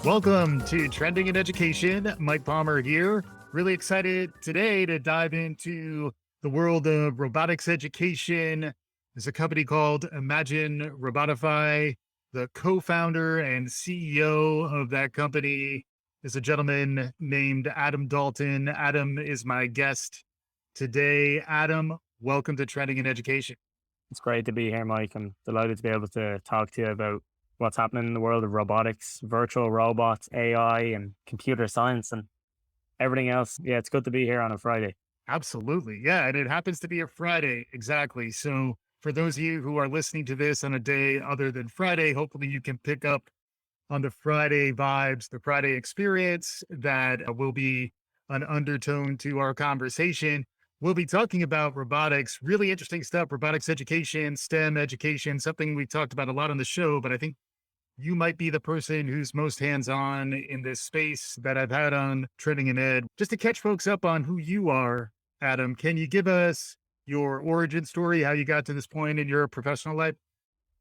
Welcome to Trending in Education. Mike Palmer here. Really excited today to dive into the world of robotics education. There's a company called Robotify. The co-founder and CEO of that company is a gentleman named Adam Dalton. Adam is my guest today. Adam, welcome to Trending in Education. It's great to be here, Mike. I'm delighted to be able to talk to you about what's happening in the world of robotics, virtual robots, AI, and computer science, and everything else. Yeah, it's good to be here on a Friday. Absolutely. Yeah. And it happens to be a Friday. Exactly. So for those of you who are listening to this on a day other than Friday, hopefully you can pick up on the Friday vibes, the Friday experience that will be an undertone to our conversation. We'll be talking about robotics, really interesting stuff, robotics education, STEM education, something we talked about a lot on the show, but I think you might be the person who's most hands-on in this space that I've had on Trending in Ed. Just to catch folks up on who you are, Adam, can you give us your origin story, how you got to this point in your professional life?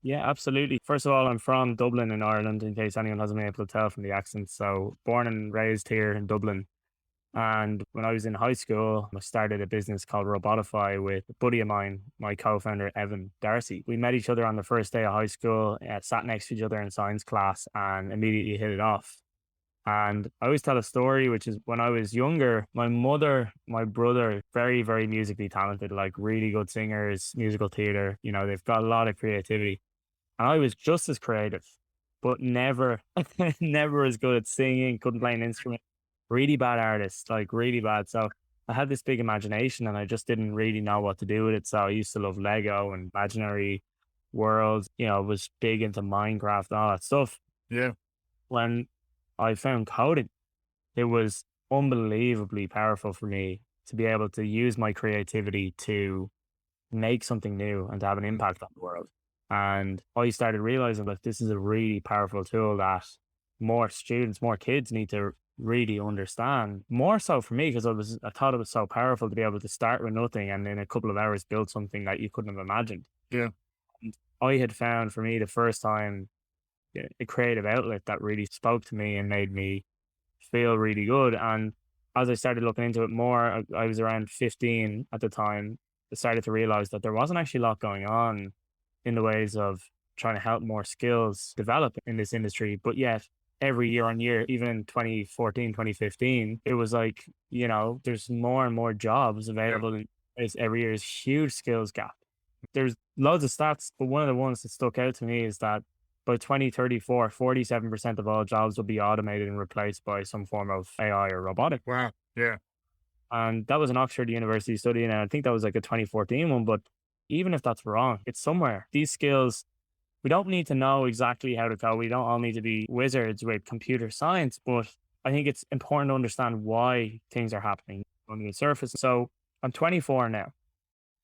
Yeah, absolutely. First of all, I'm from Dublin in Ireland, in case anyone hasn't been able to tell from the accent. So born and raised here in Dublin. And when I was in high school, I started a business called Robotify with a buddy of mine, my co-founder, Evan Darcy. We met each other on the first day of high school, sat next to each other in science class and immediately hit it off. And I always tell a story, which is when I was younger, my mother, my brother, very, very musically talented, like really good singers, musical theater, they've got a lot of creativity. And I was just as creative, but never, never as good at singing, couldn't play an instrument, really bad artist, like really bad. So I had this big imagination and I just didn't really know what to do with it. So I used to love Lego and imaginary worlds, was big into Minecraft, all that stuff. Yeah. When I found coding, it was unbelievably powerful for me to be able to use my creativity to make something new and to have an impact on the world. And I started realizing that this is a really powerful tool that more students, more kids need to really understand. More so for me, because I thought it was so powerful to be able to start with nothing and in a couple of hours build something that you couldn't have imagined. Yeah. And I had found for me the first time a creative outlet that really spoke to me and made me feel really good. And as I started looking into it more, I was around 15 at the time. I started to realize that there wasn't actually a lot going on in the ways of trying to help more skills develop in this industry. But yet, every year on year, even in 2014, 2015, it was like, there's more and more jobs available. And every year is huge skills gap. There's loads of stats, but one of the ones that stuck out to me is that by 2034, 47% of all jobs will be automated and replaced by some form of AI or robotic. Wow. Yeah. And that was an Oxford University study. And I think that was like a 2014 one. But even if that's wrong, it's somewhere. These skills, we don't need to know exactly how to code. We don't all need to be wizards with computer science. But I think it's important to understand why things are happening under the surface. So I'm 24 now.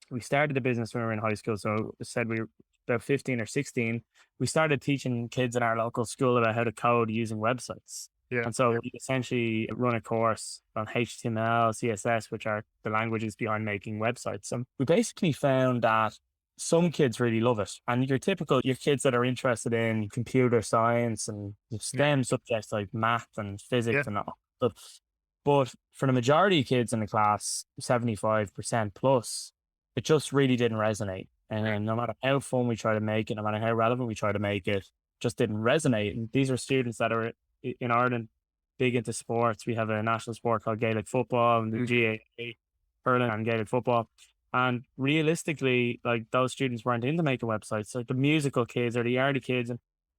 We started the business when we were in high school. So I said we were about 15 or 16. We started teaching kids in our local school about how to code using websites. Yeah. And so we essentially run a course on HTML, CSS, which are the languages behind making websites. And we basically found that some kids really love it. And your kids that are interested in computer science and STEM subjects like math and physics and all. But for the majority of kids in the class, 75% plus, it just really didn't resonate. And no matter how fun we try to make it, no matter how relevant we try to make it, just didn't resonate. And these are students that are in Ireland big into sports. We have a national sport called Gaelic football and the GAA, hurling and Gaelic football. And realistically, like those students weren't into making websites. Like the musical kids or the arty kids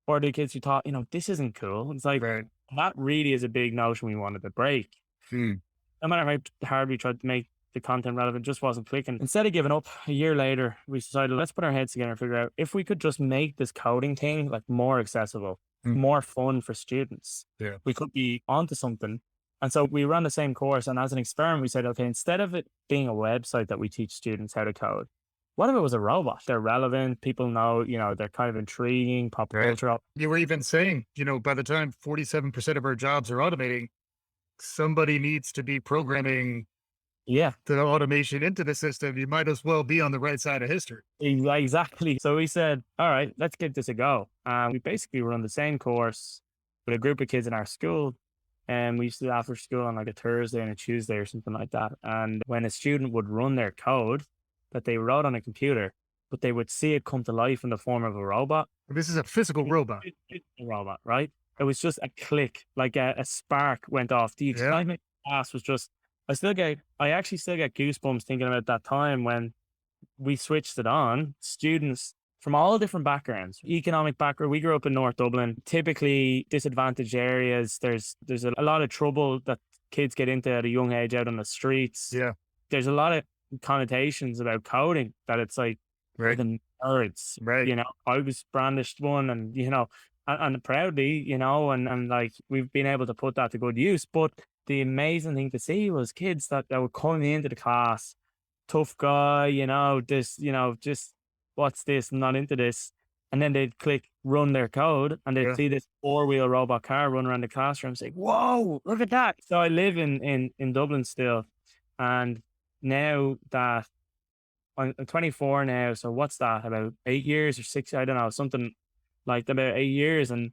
or the kids who thought, this isn't cool. It's like, that really is a big notion we wanted to break. No matter how hard we tried to make the content relevant, just wasn't clicking. Instead of giving up, a year later, we decided, let's put our heads together and figure out if we could just make this coding thing like more accessible, more fun for students. Yeah. We could be onto something. And so we ran the same course. And as an experiment, we said, okay, instead of it being a website that we teach students how to code, what if it was a robot? They're relevant. People know, they're kind of intriguing, pop culture. You were even saying, by the time 47% of our jobs are automating, somebody needs to be programming the automation into the system. You might as well be on the right side of history. Exactly. So we said, all right, let's give this a go. We basically run the same course with a group of kids in our school. And we used to do after school on like a Thursday and a Tuesday or something like that. And when a student would run their code that they wrote on a computer, but they would see it come to life in the form of a robot. This is a physical robot. A robot, right? It was just a click, like a spark went off. The Yeah. excitement class was just, I actually still get goosebumps thinking about that time when we switched it on. Students from all different backgrounds, economic background. We grew up in North Dublin, typically disadvantaged areas. There's a lot of trouble that kids get into at a young age out on the streets. Yeah. There's a lot of connotations about coding that it's like Right. the nerds, Right. you know. I was brandished one, and you know, and proudly, you know, and like we've been able to put that to good use. But the amazing thing to see was kids that were coming into the class, tough guy, you know, this, you know, just what's this? I'm not into this. And then they'd click run their code, and they'd Yeah. see this 4-wheel robot car run around the classroom, say, "Whoa, look at that!" So I live in Dublin still, and now that I'm 24 now, so what's that? About 8 years or six? I don't know, something like about 8 years, and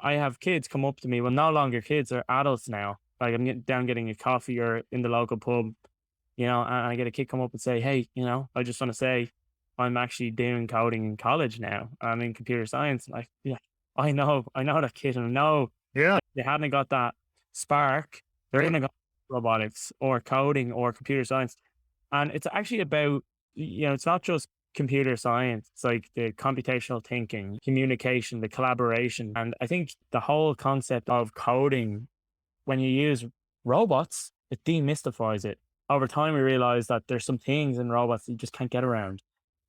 I have kids come up to me. Well, no longer kids; they're adults now. Like I'm getting a coffee or in the local pub, you know, and I get a kid come up and say, "Hey, you know, I just want to say I'm actually doing coding in college now. I'm in computer science." And yeah, I know that kid, and I know Yeah. they hadn't got that spark. They're Yeah. gonna go robotics or coding or computer science, and it's actually about, you know, it's not just computer science. It's like the computational thinking, communication, the collaboration, and I think the whole concept of coding, when you use robots, it demystifies it. Over time, we realized that there's some things in robots that you just can't get around.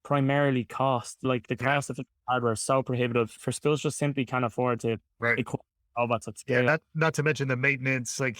Primarily cost, like the Yeah. cost of the hardware is so prohibitive for schools just simply can't afford to Right. equip robots at Yeah. scale. Not to mention the maintenance, like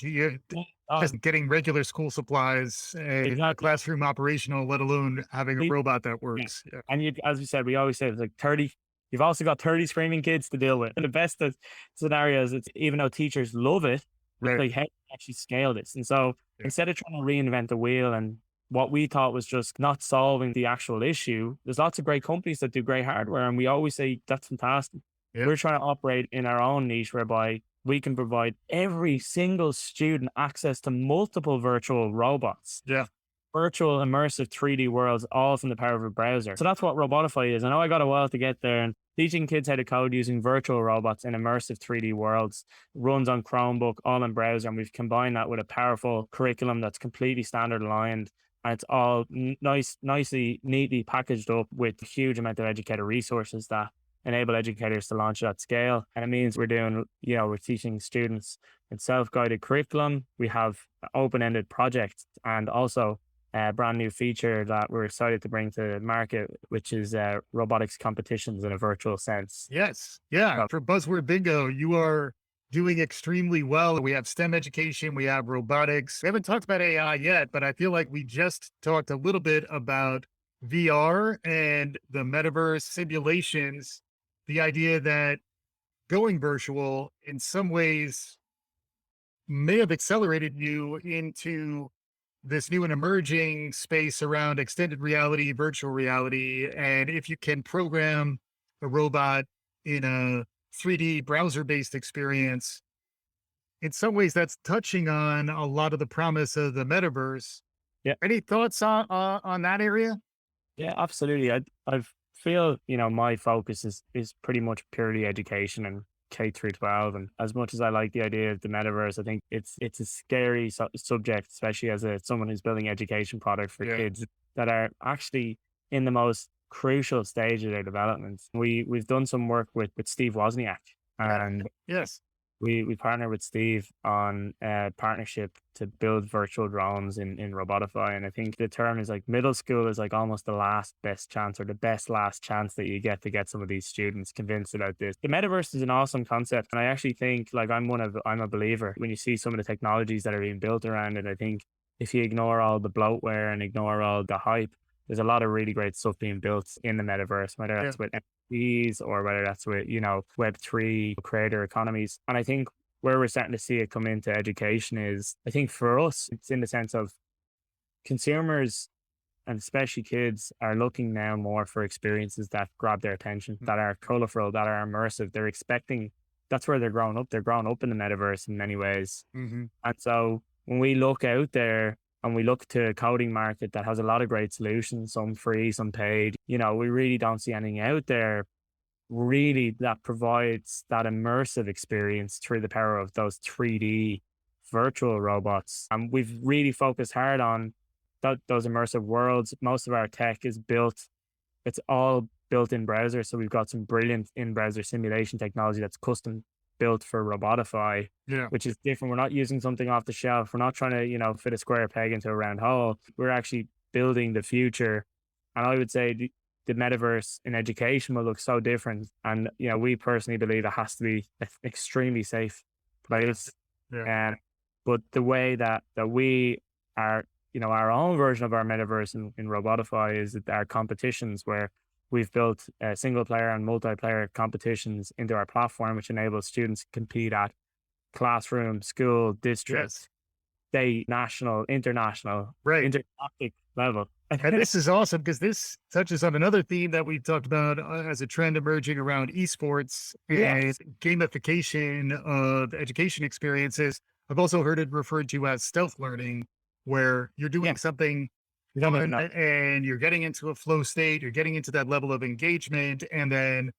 Oh, just getting regular school supplies, a exactly. classroom operational, let alone having a We- robot that Yeah. works. Yeah. And you, as we said, we always say it's like 30, you've also got 30 screaming kids to deal with. And the best of scenarios, it's even though teachers love it, it's Right. like how do you actually scale this? And so Yeah. instead of trying to reinvent the wheel and what we thought was just not solving the actual issue, there's lots of great companies that do great hardware. And we always say that's fantastic. Yeah. We're trying to operate in our own niche whereby we can provide every single student access to multiple virtual robots. Yeah. Virtual immersive 3D worlds, all from the power of a browser. So that's what Robotify is. I know I got a while to get there, and teaching kids how to code using virtual robots in immersive 3D worlds runs on Chromebook, all in browser. And we've combined that with a powerful curriculum that's completely standard aligned. And it's all nicely, neatly packaged up with a huge amount of educator resources that enable educators to launch at scale. And it means we're doing, you know, we're teaching students in self-guided curriculum. We have open-ended projects, and also a brand new feature that we're excited to bring to market, which is robotics competitions in a virtual sense. Yes. Yeah. So, For Buzzword Bingo, you are doing extremely well. We have STEM education, we have robotics. We haven't talked about AI yet, but I feel like we just talked a little bit about VR and the metaverse simulations. The idea that going virtual in some ways may have accelerated you into this new and emerging space around extended reality, virtual reality. And if you can program a robot in a 3D browser based experience, in some ways that's touching on a lot of the promise of the metaverse. yeah, Any thoughts on that area? yeah, absolutely. I feel, you know, my focus is pretty much purely education and K through 12. And as much as I like the idea of the metaverse, I think it's a scary subject, especially as someone who's building education products for Yeah. kids that are actually in the most crucial stage of their development. We've done some work with Steve Wozniak, Yeah. and Yes. we partner with Steve on a partnership to build virtual drones in Robotify. And I think the term is like middle school is like almost the last best chance, or the best last chance that you get to get some of these students convinced about this. The metaverse is an awesome concept. And I actually think, like, I'm a believer when you see some of the technologies that are being built around it. I think if you ignore all the bloatware and ignore all the hype, there's a lot of really great stuff being built in the metaverse, whether Yeah. that's with NFTs or whether that's with, you know, Web3 creator economies. And I think where we're starting to see it come into education is, I think for us, it's in the sense of consumers, and especially kids, are looking now more for experiences that grab their attention, that are colorful, that are immersive. They're expecting that's where they're growing up. They're growing up in the metaverse in many ways. Hmm. And so when we look out there and we look to a coding market that has a lot of great solutions, some free, some paid, you know, we really don't see anything out there really that provides that immersive experience through the power of those 3D virtual robots. And we've really focused hard on those immersive worlds. Most of our tech is built, it's all built in browser. So we've got some brilliant in browser simulation technology that's custom built for Robotify, Yeah. which is different. We're not using something off the shelf. We're not trying to, you know, fit a square peg into a round hole. We're actually building the future. And I would say the metaverse in education will look so different. And, you know, we personally believe it has to be extremely safe place. Yeah. But the way that we are, you know, our own version of our metaverse in Robotify is that our competitions where we've built single player and multiplayer competitions into our platform, which enables students to compete at classroom, school, district, Yes. state, national, international, Right. intergalactic level. And this is awesome because this touches on another theme that we've talked about as a trend emerging around esports and Yes. gamification of education experiences. I've also heard it referred to as stealth learning, where you're Yeah. doing something You don't even fun know. and you're getting into a flow state, you're getting into that level of engagement. And then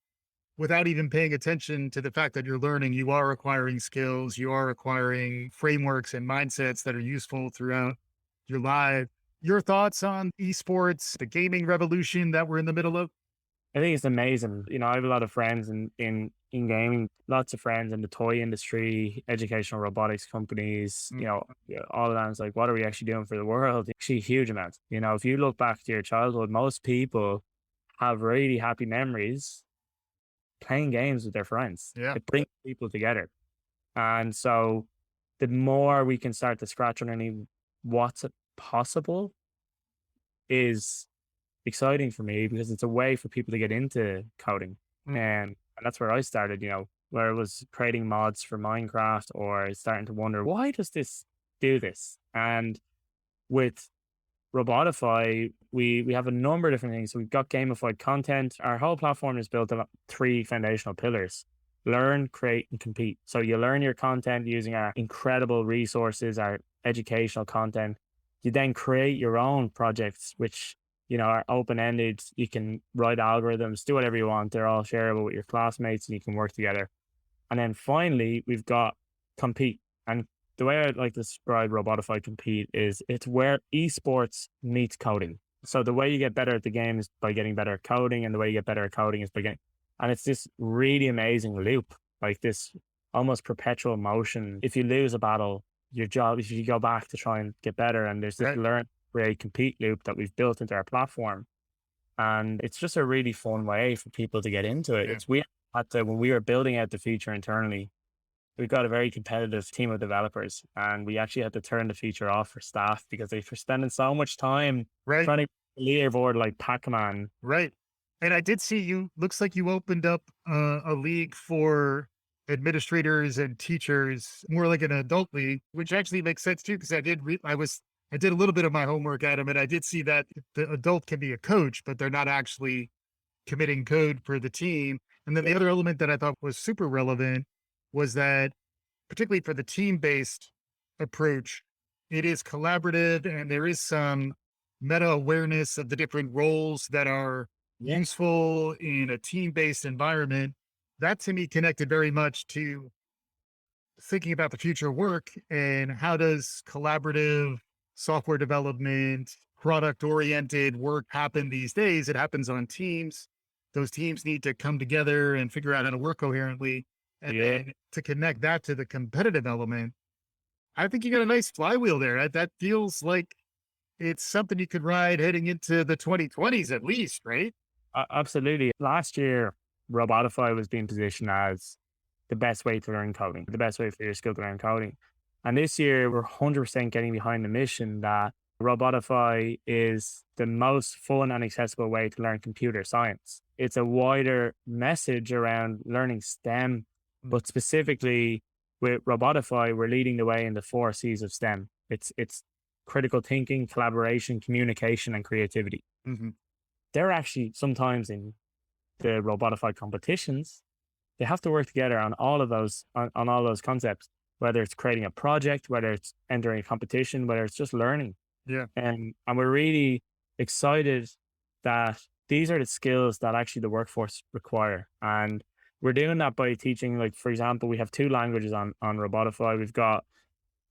without even paying attention to the fact that you're learning, you are acquiring skills, you are acquiring frameworks and mindsets that are useful throughout your life. Your thoughts on esports, the gaming revolution that we're in the middle of? I think it's amazing. You know, I have a lot of friends in gaming, lots of friends in the toy industry, educational robotics companies, Mm. you know, yeah, all of that. It's like, what are we actually doing for the world? Actually, huge amounts. You know, if you look back to your childhood, most people have really happy memories playing games with their friends. Yeah. It brings people together. And so the more we can start to scratch underneath what's possible is exciting for me because it's a way for people to get into coding. Mm. And that's where I started, you know, where I was creating mods for Minecraft or starting to wonder, why does this do this? And with Robotify, we have a number of different things. So we've got gamified content. Our whole platform is built on three foundational pillars: learn, create, and compete. So you learn your content using our incredible resources, our educational content. You then create your own projects, which, you know, are open-ended. You can write algorithms, do whatever you want. They're all shareable with your classmates and you can work together. And then finally, we've got compete. And the way I'd like to describe Robotify compete is it's where esports meets coding. So the way you get better at the game is by getting better at coding, and the way you get better at coding is by getting, and it's this really amazing loop, like this almost perpetual motion. If you lose a battle, your job is you go back to try and get better. And there's this Right. learn, create, compete loop that we've built into our platform. And it's just a really fun way for people to get into it. Yeah. It's we had to, when we were building out the feature internally, we've got a very competitive team of developers, and we actually had to turn the feature off for staff because they were spending so much time Right. trying to leaderboard like Pac-Man. Right. And I did see you, looks like you opened up a league for administrators and teachers, more like an adult league, which actually makes sense too, because I did a little bit of my homework, Adam, and I did see that the adult can be a coach, but they're not actually committing code for the team. And then the other element that I thought was super relevant was that, particularly for the team based approach, it is collaborative and there is some meta awareness of the different roles that are Yeah. useful in a team based environment. That to me connected very much to thinking about the future of work and how does collaborative software development, product oriented work happen these days. It happens on teams. Those teams need to come together and figure out how to work coherently. And Yeah. then to connect that to the competitive element, I think you got a nice flywheel there. That feels like it's something you could ride heading into the 2020s at least, right? Absolutely. Last year, Robotify was being positioned as the best way to learn coding, the best way for your skill to learn coding. And this year, we're 100% getting behind the mission that Robotify is the most fun and accessible way to learn computer science. It's a wider message around learning STEM, but specifically with Robotify, we're leading the way in the 4 C's of STEM. It's critical thinking, collaboration, communication, and creativity. Mhm. They're actually sometimes in the Robotify competitions, they have to work together on all of those, on all those concepts, whether it's creating a project, whether it's entering a competition, whether it's just learning. Yeah. And we're really excited that these are the skills that actually the workforce require. And we're doing that by teaching, like, for example, we have two languages on Robotify. We've got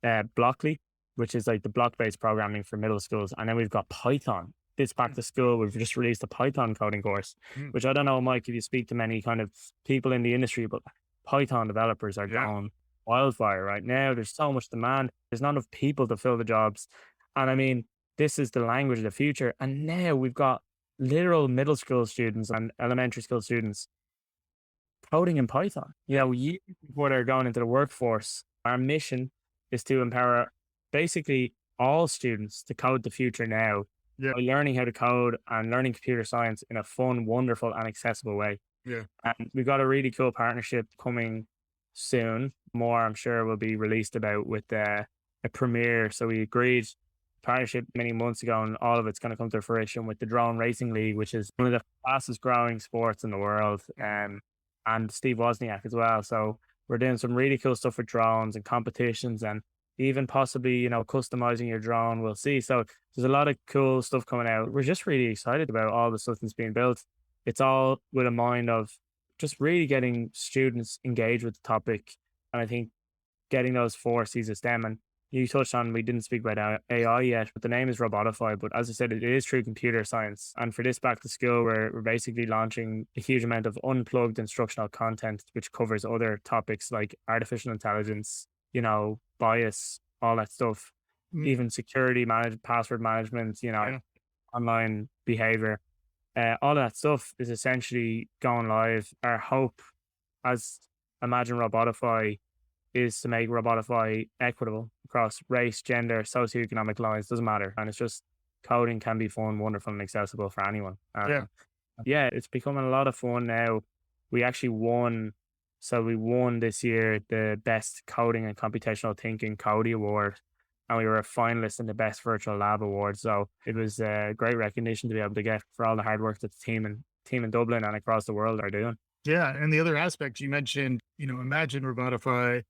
Blockly, which is like the block-based programming for middle schools. And then we've got Python. This back to school, we've just released a Python coding course, Mm. which I don't know, Mike, if you speak to many kind of people in the industry, but Python developers are Yeah. going wildfire right now. There's so much demand. There's not enough people to fill the jobs. And I mean, this is the language of the future. And now we've got literal middle school students and elementary school students coding in Python. You know, years before they're going into the workforce. Our mission is to empower basically all students to code the future now Yeah. by learning how to code and learning computer science in a fun, wonderful, and accessible way. Yeah. And we've got a really cool partnership coming soon. More, I'm sure, will be released about with a premiere. So we agreed partnership many months ago, and all of it's going to come to fruition with the Drone Racing League, which is one of the fastest growing sports in the world. And Steve Wozniak as well. So we're doing some really cool stuff with drones and competitions, and even possibly, you know, customizing your drone. We'll see. So there's a lot of cool stuff coming out. We're just really excited about all the stuff that's being built. It's all with a mind of just really getting students engaged with the topic. And I think getting those four C's of STEM. And you touched on, we didn't speak about AI yet, but the name is Robotify. But as I said, it is true computer science. And for this back to school, we're basically launching a huge amount of unplugged instructional content, which covers other topics like artificial intelligence, you know, bias, all that stuff, Mm. even security, password management, you know, Yeah. online behavior. All of that stuff is essentially going live. Our hope as Imagine Robotify is to make Robotify equitable across race, gender, socioeconomic lines, doesn't matter. And it's just coding can be fun, wonderful, and accessible for anyone. Yeah. Yeah, it's becoming a lot of fun now. We actually won. So we won this year the Best Coding and Computational Thinking Cody Award. And we were a finalist in the Best Virtual Lab Award. So it was a great recognition to be able to get for all the hard work that the team in Dublin and across the world are doing. Yeah. And the other aspect you mentioned, Imagine Robotify,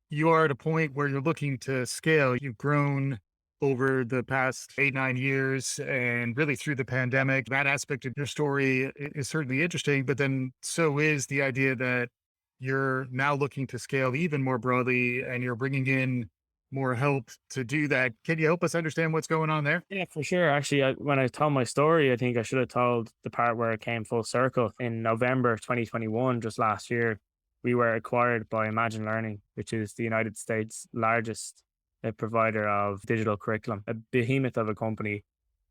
you are at a point where you're looking to scale. You've grown over the past 8, 9 years and really through the pandemic. That aspect of your story is certainly interesting, but then so is the idea that you're now looking to scale even more broadly and you're bringing in more help to do that. Can you help us understand what's going on there? Yeah, for sure. Actually, when I told my story, I think I should have told the part where it came full circle. In November 2021, just last year, we were acquired by Imagine Learning, which is the United States' largest provider of digital curriculum, a behemoth of a company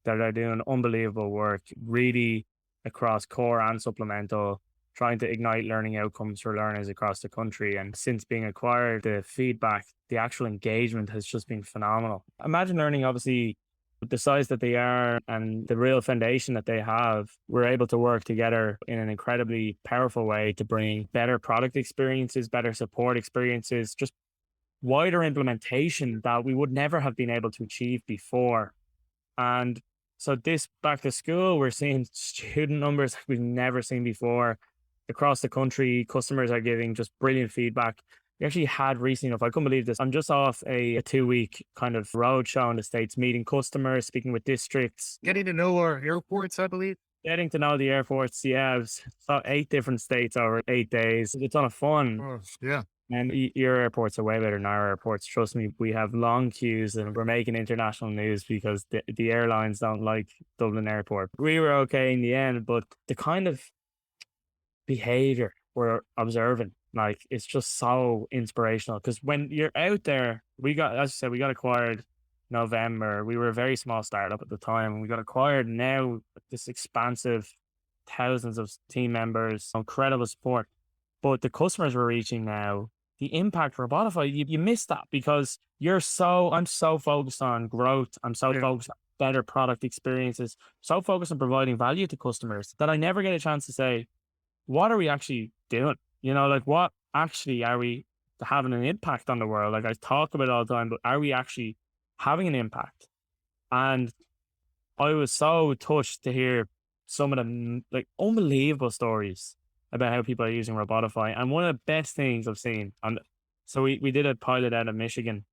that are doing unbelievable work, really across core and supplemental, trying to ignite learning outcomes for learners across the country. And since being acquired, the feedback, the actual engagement has just been phenomenal. Imagine Learning, obviously, with the size that they are and the real foundation that they have, we're able to work together in an incredibly powerful way to bring better product experiences, better support experiences, just wider implementation that we would never have been able to achieve before. And so this back to school, we're seeing student numbers like we've never seen before across the country. Customers are giving just brilliant feedback. We actually had recently enough, I couldn't believe this. I'm just off a 2-week kind of road show in the States, meeting customers, speaking with districts, Getting to know our airports, I believe. getting to know the airports. Yeah, it was 8 different states over 8 days. It's a ton of fun. Oh, yeah. And your airports are way better than our airports. Trust me, we have long queues and we're making international news because the airlines don't like Dublin Airport. We were okay in the end, but the kind of behavior we're observing, like, it's just so inspirational. Because when you're out there, as I said, we got acquired November. We were a very small startup at the time. We got acquired now with this expansive thousands of team members, incredible support. But the customers we're reaching now, the impact for Robotify, you miss that because I'm so focused on growth. I'm so Yeah. focused on better product experiences, so focused on providing value to customers that I never get a chance to say, what are we actually doing? Like, what actually are we having an impact on the world? Like, I talk about it all the time, but are we actually having an impact? And I was so touched to hear some of the like unbelievable stories about how people are using Robotify. And one of the best things I've seen, so we did a pilot out of Michigan,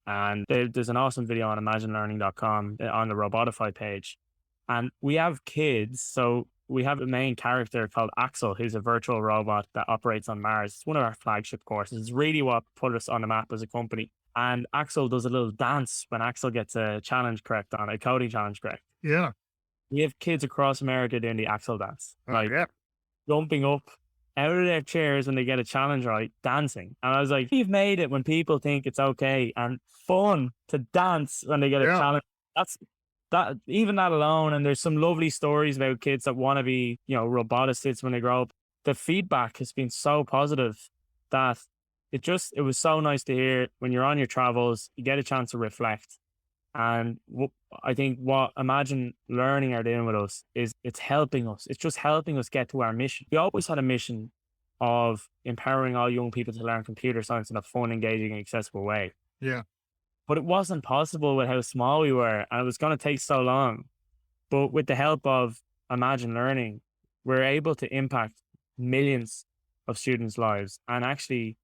and there's an awesome video on imaginative.com on the Robotify page. And we have kids. So we have a main character called Axel, who's a virtual robot that operates on Mars. It's one of our flagship courses. It's really what put us on the map as a company. And Axel does a little dance when Axel gets a challenge correct on a coding challenge correct. Yeah. We have kids across America doing the Axel dance, like Yeah. jumping up out of their chairs when they get a challenge right, dancing. And I was like, you've made it when people think it's okay and fun to dance when they get a challenge. That's that, even that alone. And there's some lovely stories about kids that want to be, roboticists when they grow up. The feedback has been so positive that it was so nice to hear when you're on your travels, you get a chance to reflect. And I think what Imagine Learning are doing with us is it's helping us. It's just helping us get to our mission. We always had a mission of empowering all young people to learn computer science in a fun, engaging, and accessible way. Yeah. But it wasn't possible with how small we were, and it was going to take so long. But with the help of Imagine Learning, we're able to impact millions of students' lives and actually,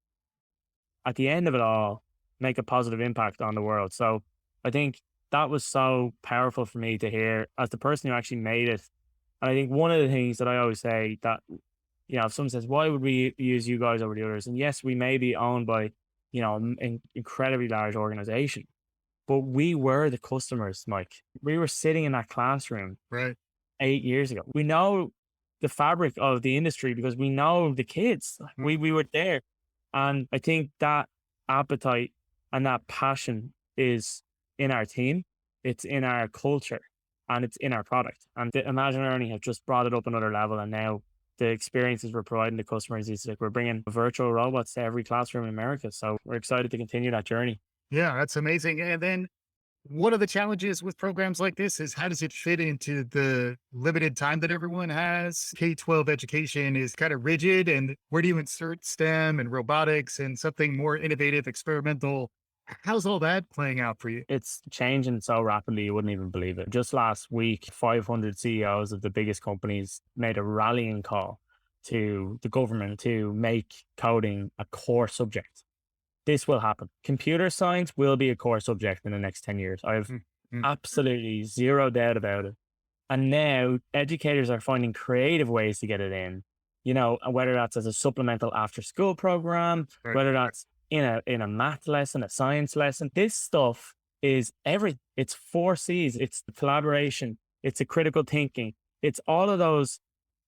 at the end of it all, make a positive impact on the world. So I think that was so powerful for me to hear as the person who actually made it. And I think one of the things that I always say that, if someone says, why would we use you guys over the others? And yes, we may be owned by, an incredibly large organization, but we were the customers, Mike. We were sitting in that classroom right 8 years ago. We know the fabric of the industry because we know the kids. We were there. And I think that appetite and that passion is in our team, it's in our culture, and it's in our product. And the Imagine Learning have just brought it up another level. And now the experiences we're providing to customers is like we're bringing virtual robots to every classroom in America. So we're excited to continue that journey. Yeah, that's amazing. And then one of the challenges with programs like this is how does it fit into the limited time that everyone has? K-12 education is kind of rigid, and where do you insert STEM and robotics and something more innovative, experimental? How's all that playing out for you? It's changing so rapidly, you wouldn't even believe it. Just last week, 500 CEOs of the biggest companies made a rallying call to the government to make coding a core subject. This will happen. Computer science will be a core subject in the next 10 years. I have absolutely zero doubt about it. And now educators are finding creative ways to get it in, whether that's as a supplemental after school program, whether that's in a math lesson, a science lesson. This stuff is everything. It's 4 C's. It's the collaboration. It's a critical thinking. It's all of those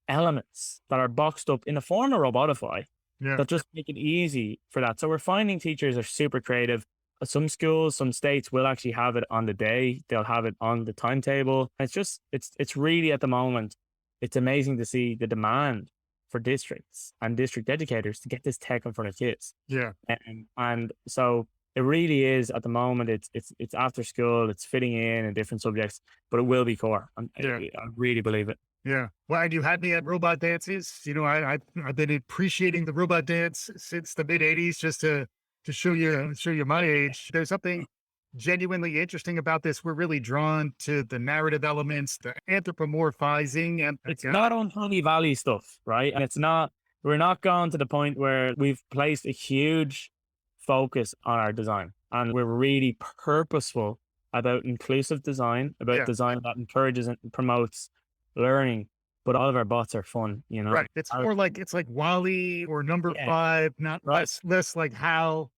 elements that are boxed up in the form of Robotify that just make it easy for that. So we're finding teachers are super creative. Some schools, some states will actually have it on the day. They'll have it on the timetable. It's really at the moment, it's amazing to see the demand for districts and district educators to get this tech in front of kids. Yeah. And so it really is at the moment, it's after school, it's fitting in different subjects, but it will be core. I really believe it. Yeah. Well, and you had me at robot dances. I've been appreciating the robot dance since the mid '80s, just to show you my age. There's something genuinely interesting about this. We're really drawn to the narrative elements, the anthropomorphizing, and it's not unholy valley stuff, right? And we're not going to the point where we've placed a huge focus on our design, and we're really purposeful about inclusive design, about design that encourages and promotes learning, but all of our bots are fun, Right. It's more like Wally or Number 5, not less like HAL.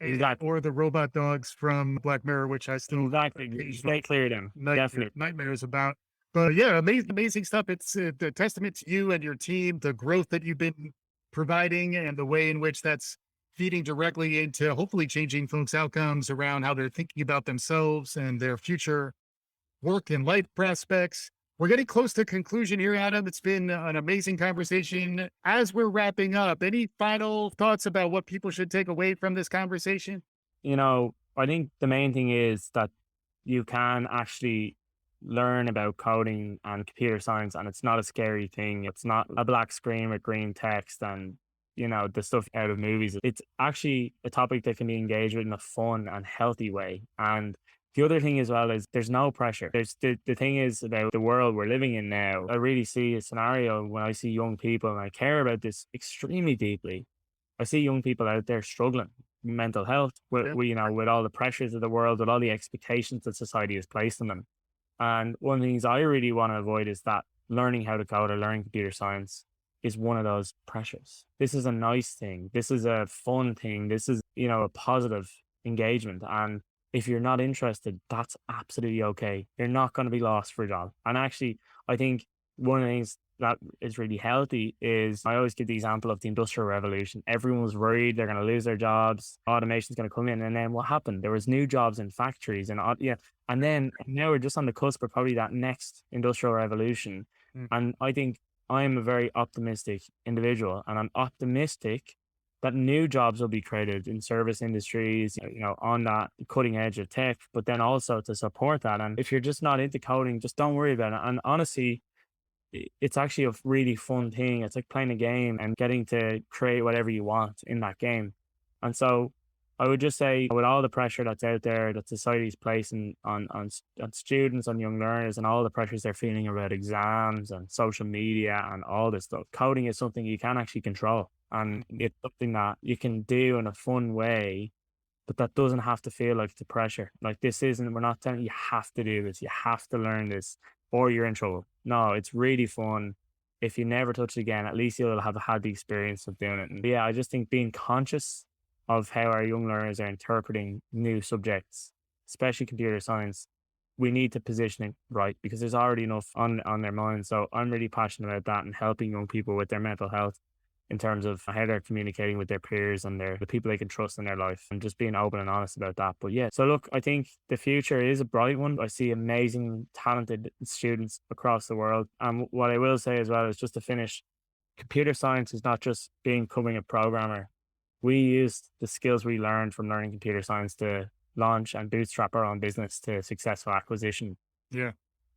Exactly. Or the robot dogs from Black Mirror, which I still stay clear of them. Definitely nightmares about. But yeah, amazing stuff. It's the testament to you and your team, the growth that you've been providing, and the way in which that's feeding directly into hopefully changing folks' outcomes around how they're thinking about themselves and their future work and life prospects. We're getting close to conclusion here, Adam. It's been an amazing conversation. As we're wrapping up, any final thoughts about what people should take away from this conversation? I think the main thing is that you can actually learn about coding and computer science, and it's not a scary thing. It's not a black screen with green text and, the stuff out of movies. It's actually a topic that can be engaged with in a fun and healthy way. And The other thing as well is there's no pressure. There's the thing is about the world we're living in now. I really see a scenario when I see young people, and I care about this extremely deeply. I see young people out there struggling with mental health, Yeah. with all the pressures of the world, with all the expectations that society has placed on them. And one of the things I really want to avoid is that learning how to code or learning computer science is one of those pressures. This is a nice thing. This is a fun thing. This is, a positive engagement. And if you're not interested, that's absolutely okay. You're not going to be lost for a job. And actually, I think one of the things that is really healthy is I always give the example of the Industrial Revolution. Everyone was worried they're going to lose their jobs. Automation's going to come in. And then what happened? There was new jobs in factories and and then now we're just on the cusp of probably that next industrial revolution. Mm. And I think I'm a very optimistic individual, and I'm optimistic that new jobs will be created in service industries, on that cutting edge of tech, but then also to support that. And if you're just not into coding, just don't worry about it. And honestly, it's actually a really fun thing. It's like playing a game and getting to create whatever you want in that game. And so I would just say, with all the pressure that's out there that society's placing on students, on young learners, and all the pressures they're feeling about exams and social media and all this stuff, coding is something you can actually control. And it's something that you can do in a fun way, but that doesn't have to feel like the pressure. Like, we're not telling you have to do this, you have to learn this, or you're in trouble. No, it's really fun. If you never touch it again, at least you'll have had the experience of doing it. And yeah, I just think being conscious of how our young learners are interpreting new subjects, especially computer science, we need to position it right, because there's already enough on their minds. So I'm really passionate about that and helping young people with their mental health in terms of how they're communicating with their peers and the people they can trust in their life, and just being open and honest about that. But yeah, so look, I think the future is a bright one. I see amazing, talented students across the world. And what I will say as well is, just to finish, computer science is not just becoming a programmer. We used the skills we learned from learning computer science to launch and bootstrap our own business to successful acquisition. Yeah.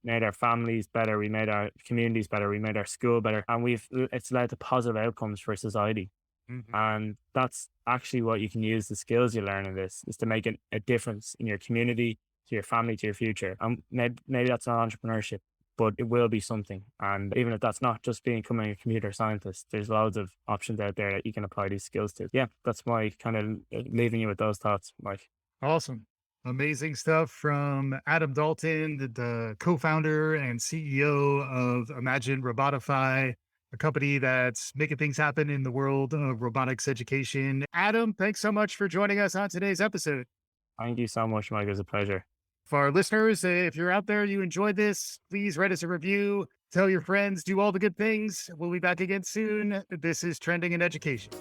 Made our families better, we made our communities better, we made our school better, and it's led to positive outcomes for society. Mhm. And that's actually what you can use the skills you learn in this, is to make a difference in your community, to your family, to your future. And maybe that's not entrepreneurship, but it will be something. And even if that's not just becoming a computer scientist, there's loads of options out there that you can apply these skills to. Yeah, that's my kind of leaving you with those thoughts, Mike. Awesome. Amazing stuff from Adam Dalton, the co-founder and CEO of Robotify, a company that's making things happen in the world of robotics education. Adam, thanks so much for joining us on today's episode. Thank you so much, Mike. It was a pleasure. For our listeners, if you're out there, you enjoyed this, please write us a review, tell your friends, do all the good things. We'll be back again soon. This is Trending in Education.